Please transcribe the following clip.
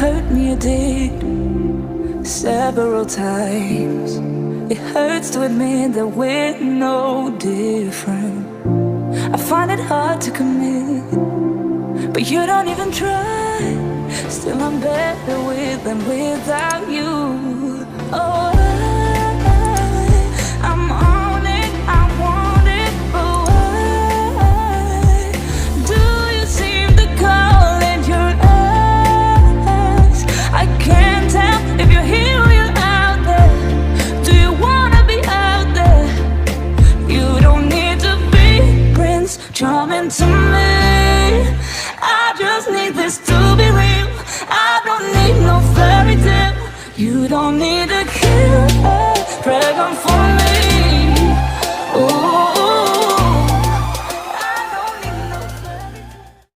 hurt me, you did, several times. It hurts to admit that we're no different. I find it hard to commit, but you don't even try. Still I'm better with than without you. Oh, I'm on it, I want it, but why do you seem to call in your eyes? I can't tell if you're here or you're out there. Do you wanna be out there? You don't need to be Prince Charming to me. I just need this to be real. I don't need no fairy tale. You don't need a killer, dragon for